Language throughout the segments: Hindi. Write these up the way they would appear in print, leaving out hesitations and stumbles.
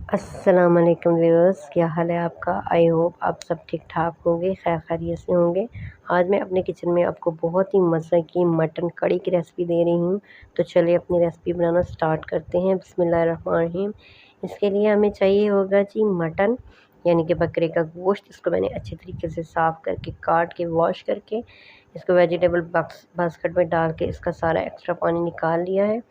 अस्सलाम वालेकुम व्यूअर्स, क्या हाल है आपका। आई होप आप सब ठीक ठाक होंगे, खैर खैरियत से होंगे। आज मैं अपने किचन में आपको बहुत ही मज़े की मटन कड़ी की रेसिपी दे रही हूँ। तो चलिए अपनी रेसिपी बनाना स्टार्ट करते हैं। बिस्मिल्लाहिर्रहमानिर्रहीम। इसके लिए हमें चाहिए होगा जी मटन, यानी कि बकरे का गोश्त। इसको मैंने अच्छे तरीके से साफ़ करके काट के वॉश करके इसको वेजिटेबल बास्केट में डाल के इसका सारा एक्स्ट्रा पानी निकाल लिया है।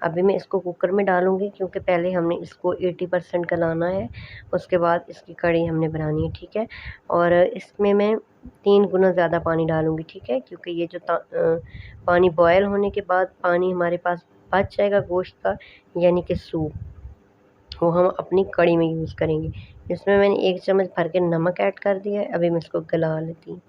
अभी मैं इसको कुकर में डालूँगी क्योंकि पहले हमने इसको 80% गलाना है, उसके बाद इसकी कढ़ी हमने बनानी है, ठीक है। और इसमें मैं 3 गुना ज़्यादा पानी डालूँगी, ठीक है, क्योंकि ये जो पानी बॉयल होने के बाद पानी हमारे पास बच जाएगा गोश्त का, यानी कि सूप, वो हम अपनी कढ़ी में यूज़ करेंगे। इसमें मैंने 1 चम्मच भर के नमक ऐड कर दिया है। अभी मैं इसको गला लेती हूँ।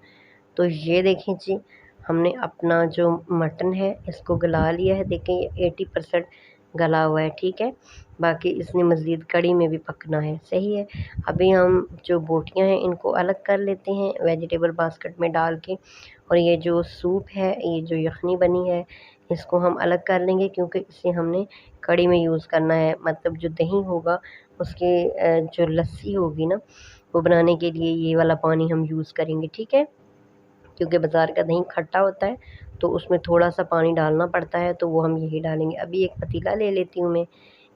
तो ये देखें जी, हमने अपना जो मटन है इसको गला लिया है। देखें ये 80% गला हुआ है, ठीक है। बाकी इसने मज़ीद कड़ी में भी पकना है, सही है। अभी हम जो बोटियां हैं इनको अलग कर लेते हैं वेजिटेबल बास्केट में डाल के। और ये जो सूप है, ये जो यखनी बनी है, इसको हम अलग कर लेंगे क्योंकि इसे हमने कड़ी में यूज़ करना है। मतलब जो दही होगा उसकी जो लस्सी होगी ना, वो बनाने के लिए ये वाला पानी हम यूज़ करेंगे, ठीक है। क्योंकि बाज़ार का दही खट्टा होता है तो उसमें थोड़ा-सा पानी डालना पड़ता है, तो वो हम यही डालेंगे। अभी एक पतीला ले लेती हूँ मैं,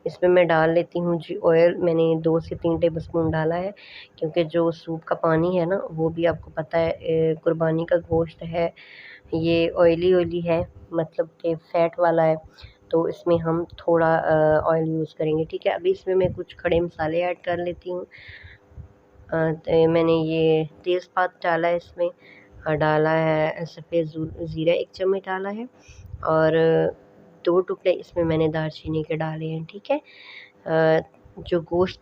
इसमें मैं डाल लेती हूँ जी ऑयल। मैंने 2 से 3 टेबलस्पून डाला है क्योंकि जो सूप का पानी है ना, वो भी आपको पता है कुर्बानी का गोश्त है, ये ऑयली है, मतलब कि फ़ैट वाला है, तो इसमें हम थोड़ा ऑयल यूज़ करेंगे, ठीक है। अभी इसमें मैं कुछ खड़े मसाले ऐड कर लेती हूँ। तो मैंने ये तेज़पात डाला है इसमें, डाला है सफ़ेद ज़ीरा 1 चम्मच डाला है, और 2 टुकड़े इसमें मैंने दालचीनी के डाले हैं, ठीक है। जो गोश्त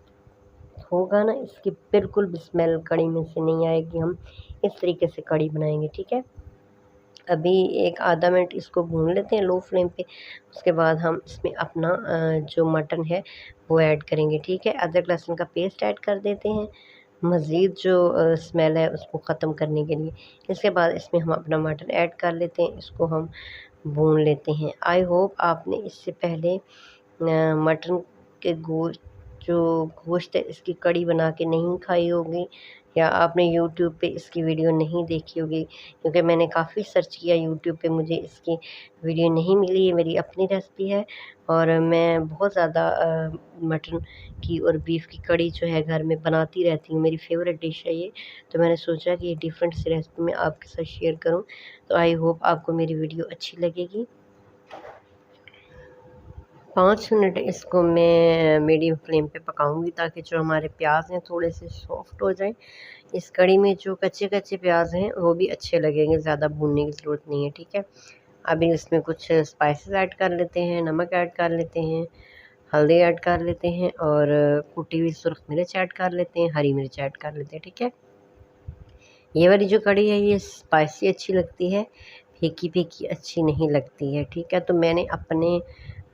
होगा ना, इसकी बिल्कुल भी स्मेल कढ़ी में से नहीं आएगी। हम इस तरीके से कढ़ी बनाएंगे, ठीक है। अभी एक आधा मिनट इसको भून लेते हैं लो फ्लेम पे। उसके बाद हम इसमें अपना जो मटन है वो ऐड करेंगे, ठीक है। अदरक लहसुन का पेस्ट ऐड कर देते हैं, मज़ीद जो स्मेल है उसको ख़त्म करने के लिए। इसके बाद इसमें हम अपना मटन ऐड कर लेते हैं, इसको हम भून लेते हैं। आई होप आपने इससे पहले मटन के जो गोश्त है इसकी कड़ी बना के नहीं खाई होगी, या आपने यूट्यूब पे इसकी वीडियो नहीं देखी होगी, क्योंकि मैंने काफ़ी सर्च किया यूट्यूब पे, मुझे इसकी वीडियो नहीं मिली। ये मेरी अपनी रेसिपी है और मैं बहुत ज़्यादा मटन की और बीफ की कड़ी जो है घर में बनाती रहती हूँ, मेरी फेवरेट डिश है ये। तो मैंने सोचा कि ये डिफरेंट सी रेसिपी मैं आपके साथ शेयर करूँ। तो आई होप आपको मेरी वीडियो अच्छी लगेगी। 5 मिनट इसको मैं मीडियम फ्लेम पे पकाऊंगी ताकि जो हमारे प्याज हैं थोड़े से सॉफ्ट हो जाएं। इस कड़ी में जो कच्चे कच्चे प्याज हैं वो भी अच्छे लगेंगे, ज़्यादा भूनने की ज़रूरत नहीं है, ठीक है। अभी इसमें कुछ स्पाइसेस ऐड कर लेते हैं, नमक ऐड कर लेते हैं, हल्दी ऐड कर लेते हैं, और कुटी हुई सुरख मिर्च ऐड कर लेते हैं, हरी मिर्च ऐड कर लेते हैं, ठीक है। ये वाली जो कड़ी है ये स्पाइसी अच्छी लगती है, फीकी फीकी अच्छी नहीं लगती है, ठीक है। तो मैंने अपने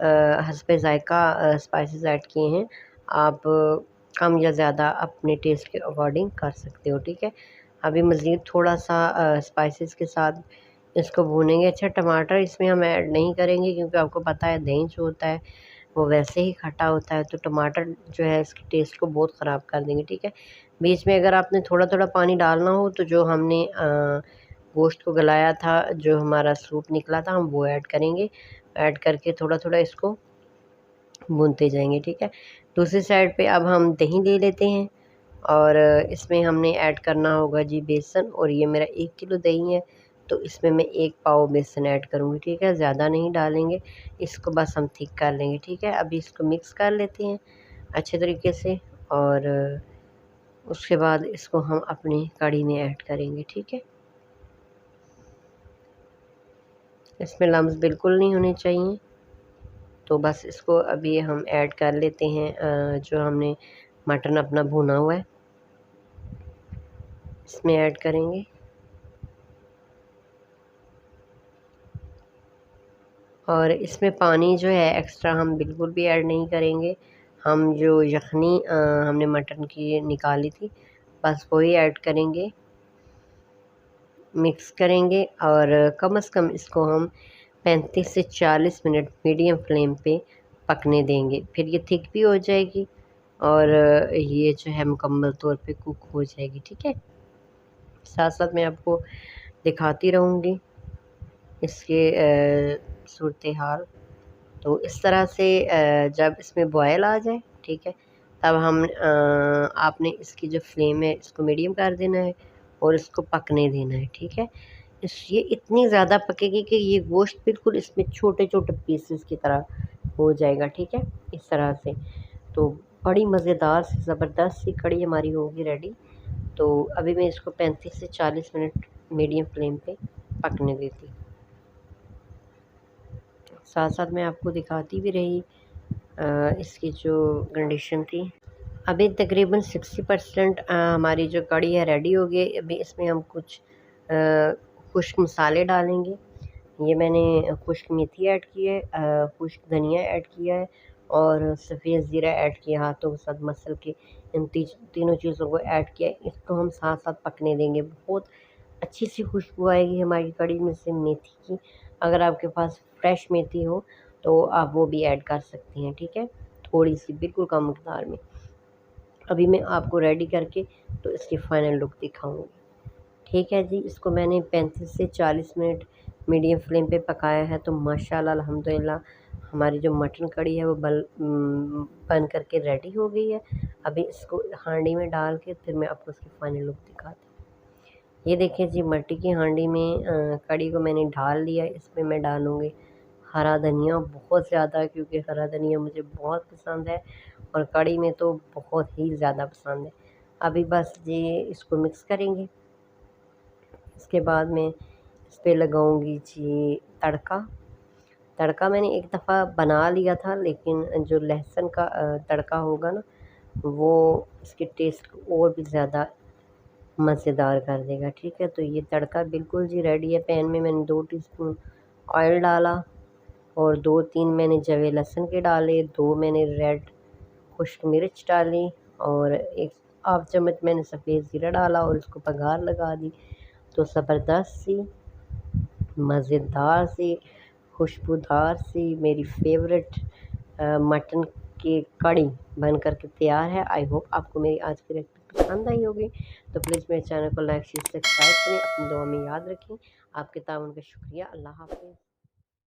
हस्बे ज़ायक़ा स्पाइसेस ऐड किए हैं। आप कम या ज़्यादा अपने टेस्ट के अकॉर्डिंग कर सकते हो, ठीक है। अभी मज़ीद थोड़ा-सा स्पाइसेस के साथ इसको भूनेंगे। अच्छा, टमाटर इसमें हम ऐड नहीं करेंगे क्योंकि आपको पता है दही जो होता है वो वैसे ही खट्टा होता है, तो टमाटर जो है इसके टेस्ट को बहुत ख़राब कर देंगे, ठीक है। बीच में अगर आपने थोड़ा-थोड़ा पानी डालना हो तो जो हमने गोश्त को गलाया था, जो हमारा सूप निकला था, हम वो ऐड करेंगे। ऐड करके थोड़ा-थोड़ा इसको भूनते जाएँगे, ठीक है। दूसरी साइड पे अब हम दही ले लेते हैं और इसमें हमने ऐड करना होगा जी बेसन, और ये मेरा 1 किलो दही है, तो इसमें मैं 1 पाव बेसन ऐड करूँगी, ठीक है। ज़्यादा नहीं डालेंगे, इसको बस हम थिक कर लेंगे, ठीक है। अभी इसको मिक्स कर लेते हैं अच्छे तरीके से, और उसके बाद इसको हम अपनी कढ़ी में ऐड करेंगे, ठीक है। इसमें लम्स बिल्कुल नहीं होने चाहिए। तो बस इसको अभी हम ऐड कर लेते हैं, जो हमने मटन अपना भुना हुआ है इसमें ऐड करेंगे, और इसमें पानी जो है एक्स्ट्रा हम बिल्कुल भी ऐड नहीं करेंगे। हम जो यखनी हमने मटन की निकाली थी बस वही ऐड करेंगे, मिक्स करेंगे, और कम से कम इसको हम 35 से 40 मिनट मीडियम फ्लेम पे पकने देंगे। फिर ये थिक भी हो जाएगी और ये जो है मुकम्मल तौर पे कुक हो जाएगी। ठीक है, साथ साथ मैं आपको दिखाती रहूँगी इसके सूरत हाल। तो इस तरह से जब इसमें बॉयल आ जाए, ठीक है, तब आपने इसकी जो फ्लेम है इसको मीडियम कर देना है और इसको पकने देना है। ठीक है, ये इतनी ज़्यादा पकेगी कि ये गोश्त बिल्कुल इसमें छोटे छोटे पीसेस की तरह हो जाएगा। ठीक है, इस तरह से तो बड़ी मज़ेदार सी ज़बरदस्त सी कड़ी हमारी होगी रेडी। तो अभी मैं इसको 35 से 40 मिनट मीडियम फ्लेम पे पकने देती हूँ। साथ साथ मैं आपको दिखाती भी रही इसकी जो कंडीशन थी। अभी तकरीबन 60% हमारी जो कड़ी है रेडी हो गई। अभी इसमें हम कुछ खुश्क मसाले डालेंगे। ये मैंने खुश्क मेथी ऐड की है, खुश्क धनिया ऐड किया है और सफ़ेद ज़ीरा ऐड किया, हाथों के साथ मसल के इन तीनों चीज़ों को ऐड किया है। इसको हम साथ साथ पकने देंगे। बहुत अच्छी सी खुशबू आएगी हमारी कड़ी में से मेथी की। अगर आपके पास फ्रेश मेथी हो तो आप वो भी ऐड कर सकती हैं। ठीक है, थोड़ी सी बिल्कुल कम मकदार में। अभी मैं आपको रेडी करके तो इसकी फ़ाइनल लुक दिखाऊंगी। ठीक है जी, इसको मैंने 35 से 40 मिनट मीडियम फ्लेम पे पकाया है। तो माशाल्लाह अल्हम्दुलिल्लाह हमारी जो मटन कड़ी है वो बन करके रेडी हो गई है। अभी इसको हांडी में डाल के फिर मैं आपको इसकी फ़ाइनल लुक दिखाती हूँ। ये देखिए जी, मट्टी की हांडी में कड़ी को मैंने डाल लिया। इसमें मैं डालूँगी हरा धनिया बहुत ज़्यादा, क्योंकि हरा धनिया मुझे बहुत पसंद है और कड़ी में तो बहुत ही ज़्यादा पसंद है। अभी बस ये इसको मिक्स करेंगे। इसके बाद मैं इस पे लगाऊंगी जी तड़का। तड़का मैंने एक दफ़ा बना लिया था, लेकिन जो लहसुन का तड़का होगा ना, वो इसके टेस्ट को और भी ज़्यादा मज़ेदार कर देगा। ठीक है, तो ये तड़का बिल्कुल जी रेडी है। पैन में मैंने 2 टीस्पून ऑयल डाला और 2-3 मैंने जवे लहसुन के डाले, 2 मैंने रेड खुश्क मिर्च डाली और एक हाफ चम्मच मैंने सफ़ेद ज़ीरा डाला और इसको बघार लगा दी। तो ज़बरदस्त सी मज़ेदार सी खुशबूदार सी मेरी फेवरेट मटन की कड़ी बन कर के तैयार है। आई होप आपको मेरी आज की रेसिपी पसंद आई होगी। तो प्लीज़ मेरे चैनल को लाइक शेयर सब्सक्राइब करें। अपनी दुआ में याद रखें। आपके ताउन का शुक्रिया। अल्लाह हाफ़िज़।